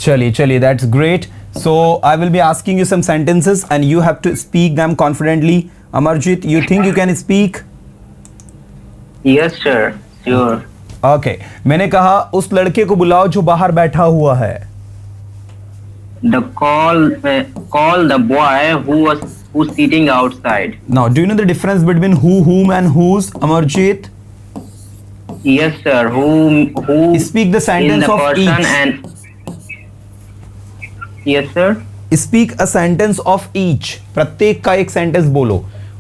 चलिए, that's great. So I will be asking you some sentences and you have to speak them confidently. Amarjit, you think you can speak? Yes sir, sure. Okay. मैंने कहा उस लड़के को बुलाओ जो बाहर बैठा हुआ है. Call the boy who's sitting outside. Now, do you know the difference between who, whom and whose, Amarjit? Yes sir. Who Speak the sentence is the of person each. and yes sir. Speak a sentence of each. प्रत्येक का एक sentence बोलो.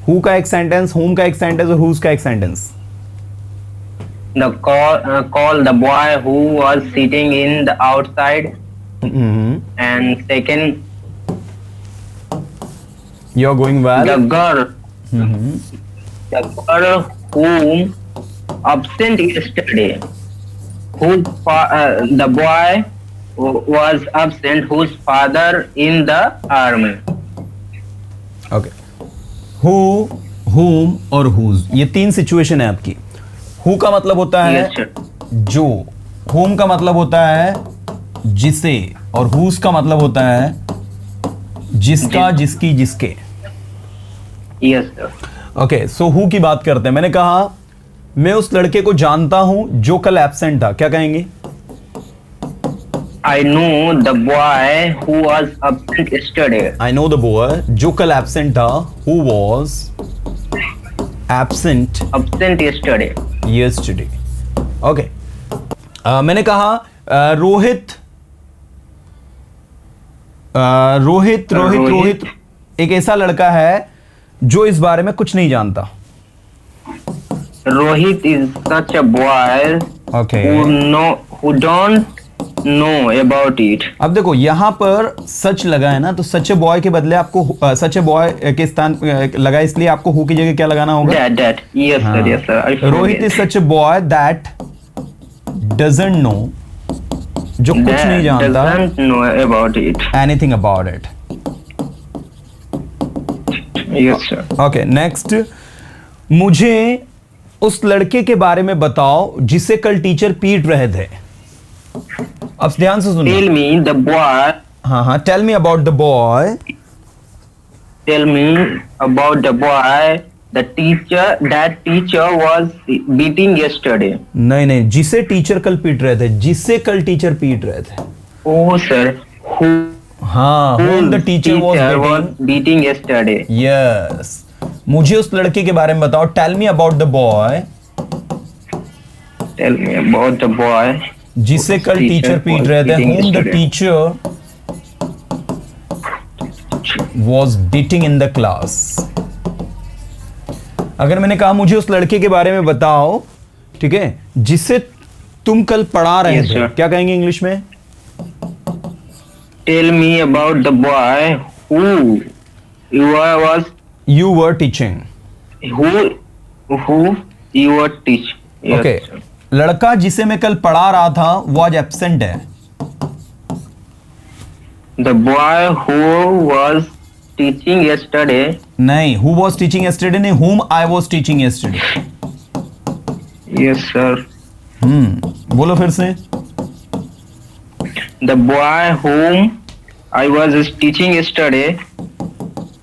Who का एक sentence, whom का एक sentence और whose का एक sentence. Call the boy who was sitting in the outside. And second, You're going well. the girl whom absent yesterday. The boy was absent whose father in the army. Okay. Who, whom और whose, ये तीन situation है आपकी. Who का मतलब होता है Yes, sir. जो. Whom का मतलब होता है जिसे, और whose का मतलब होता है जिसका, जिसकी, जिसके. Yes sir. Okay, so who की बात करते हैं. मैंने कहा मैं उस लड़के को जानता हूं जो कल एब्सेंट था. क्या कहेंगे? I know the boy who was absent yesterday. I know the boy जो कल एब्सेंट था. Who was absent Absent yesterday. Yesterday. Okay. मैंने कहा रोहित एक ऐसा लड़का है जो इस बारे में कुछ नहीं जानता. Rohit is such a boy Okay. who don't know about it. अब देखो यहाँ पर सच लगा है ना, तो सच ए बॉय के बदले आपको सच ए बॉय के स्थान लगा, इसलिए आपको हु की जगह क्या लगाना होगा? That. Yes sir, yes sir. I forget. Rohit is such a boy that doesn't know, जो कुछ That नहीं जानता doesn't know about it. Anything about it. Yes sir. Okay, next. मुझे उस लड़के के बारे में बताओ जिसे कल टीचर पीट रहे थे. अब ध्यान से सुनो. Tell me the boy. हाँ, tell me about the boy. Tell me about the boy. That teacher was beating yesterday. नहीं, जिसे टीचर कल पीट रहे थे, जिसे कल टीचर पीट रहे थे. Oh sir. हाँ, whom the teacher was beating yesterday. Yes. मुझे उस लड़के के बारे में बताओ. Tell me about the boy Tell me about the boy. जिसे कल टीचर पीट रहे थे. whom the teacher was beating in the class. अगर मैंने कहा मुझे उस लड़के के बारे में बताओ, ठीक है, जिसे तुम कल पढ़ा रहे Yes, थे, sir. क्या कहेंगे इंग्लिश में? Tell me about the boy who You were teaching. who you were teaching. Yes, Okay. sir. लड़का जिसे मैं कल पढ़ा रहा था वो आज एब्सेंट है. The boy who was teaching yesterday. नहीं, who was teaching yesterday नहीं, whom I was teaching yesterday. Yes sir. बोलो फिर से. The boy whom I was teaching yesterday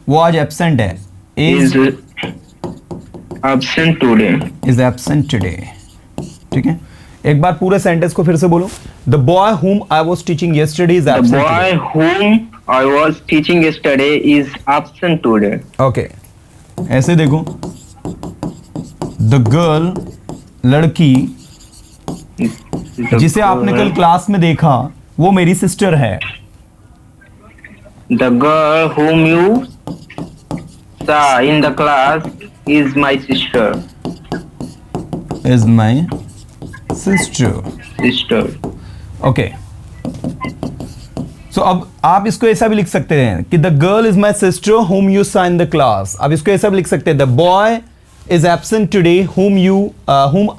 वो आज एब्सेंट है. is absent today. is absent today. ठीक है, एक बार पूरे सेंटेंस को फिर से बोलो. The boy whom I was teaching yesterday is The absent boy today. whom I was teaching yesterday is absent today. Okay. ऐसे देखो. The girl, लड़की जिसे आपने कल क्लास में देखा वो मेरी सिस्टर है. The girl whom you saw in the class is my sister. Is my sister. Okay. So अब आप इसको ऐसा भी लिख सकते हैं कि the girl is my sister whom you saw in the class. अब इसको ऐसा भी लिख सकते हैं the boy is absent today whom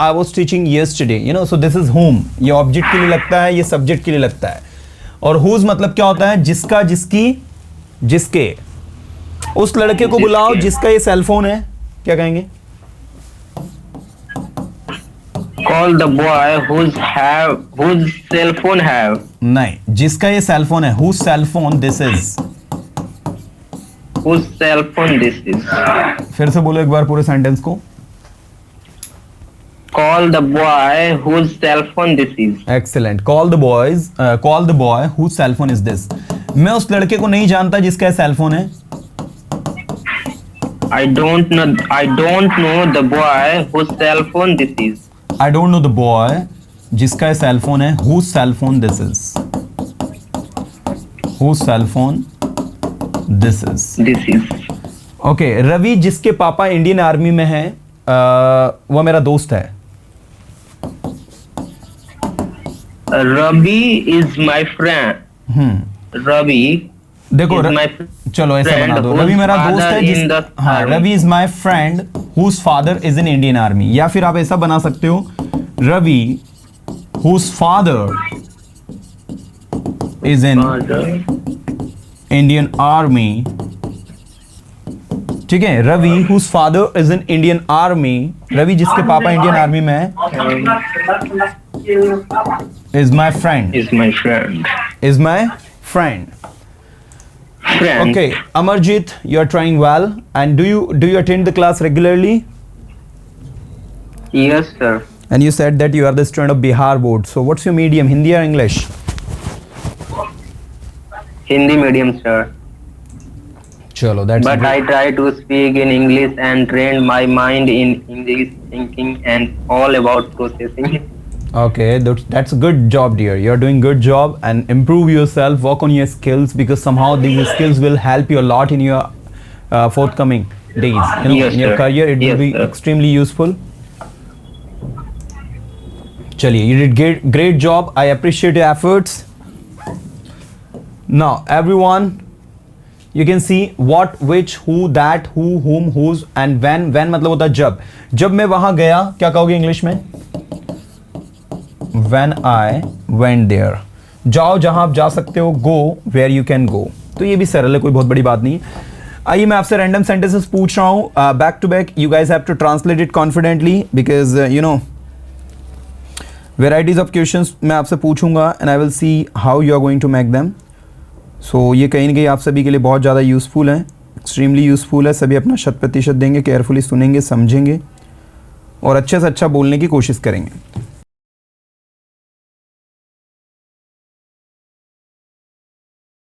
I was teaching yesterday. You know, so this is whom. ये ऑब्जेक्ट के लिए लगता है, ये सब्जेक्ट के लिए लगता है. और whose मतलब क्या होता है? जिसका, जिसकी, जिसके. उस लड़के को बुलाओ जिसका ये सेलफोन है. क्या कहेंगे? Call the boy whose cell phone have. नहीं, जिसका ये सेल फोन है, whose cell phone this is. Whose cell phone this is. फिर से बोलो एक बार पूरे सेंटेंस को. Call the boy whose cell phone this is. Excellent. Call the boy whose cell phone is this. मैं उस लड़के को नहीं जानता जिसका सेल फोन है. I don't know the boy whose cell phone this is. I don't know the boy जिसका cell phone है. Whose cell phone this is. Whose cell phone this is. This is. Okay. Ravi जिसके पापा Indian army में है, वो मेरा दोस्त है. Ravi is my friend. Ravi देखो is my चलो ऐसा friend बना दो. whose रवि मेरा दोस्त father है in the हाँ, army. Ravi is my friend whose father is in Indian army. या फिर आप ऐसा बना सकते हो, Ravi whose father is in father. Indian army. ठीक है, Ravi whose father is in Indian army. Ravi जिसके पापा इंडियन आर्मी में है, is my friend. Is my friend. Is my friend. Friend. Okay, Amarjit, you are trying well. And do you attend the class regularly? Yes, sir. And you said that you are the student of Bihar board. So what's your medium, Hindi or English? Hindi medium, sir. Chalo, that's But good. I try to speak in English and train my mind in English thinking and all about processing. Okay, that's a good job, dear. You're doing good job, and improve yourself, work on your skills, because somehow these skills will help you a lot in your forthcoming days. Yes, in your sir. career, it Yes, will be sir. extremely useful. Chaliye, you did great job. I appreciate your efforts. Now, everyone, you can see what, which, who, that, who, whom, whose, and when. When मतलब होता है जब. जब मैं वहां गया, क्या कहोगे इंग्लिश में? When I went there. जाओ जहां आप जा सकते हो. Go where you can go. तो ये भी सरल है, कोई बहुत बड़ी बात नहीं. आइए मैं आपसे रैंडम सेंटेंसेस पूछ रहा हूँ back to back. You guys have to translate it confidently, because you know varieties of questions मैं आपसे पूछूंगा and I will see how you are going to make them. So ये कहीं ना कहीं आप सभी के लिए बहुत ज़्यादा यूज़फुल है, एक्सट्रीमली यूज़फुल है. सभी अपना 100% देंगे, केयरफुली सुनेंगे, समझेंगे और अच्छे से अच्छा बोलने की कोशिश करेंगे.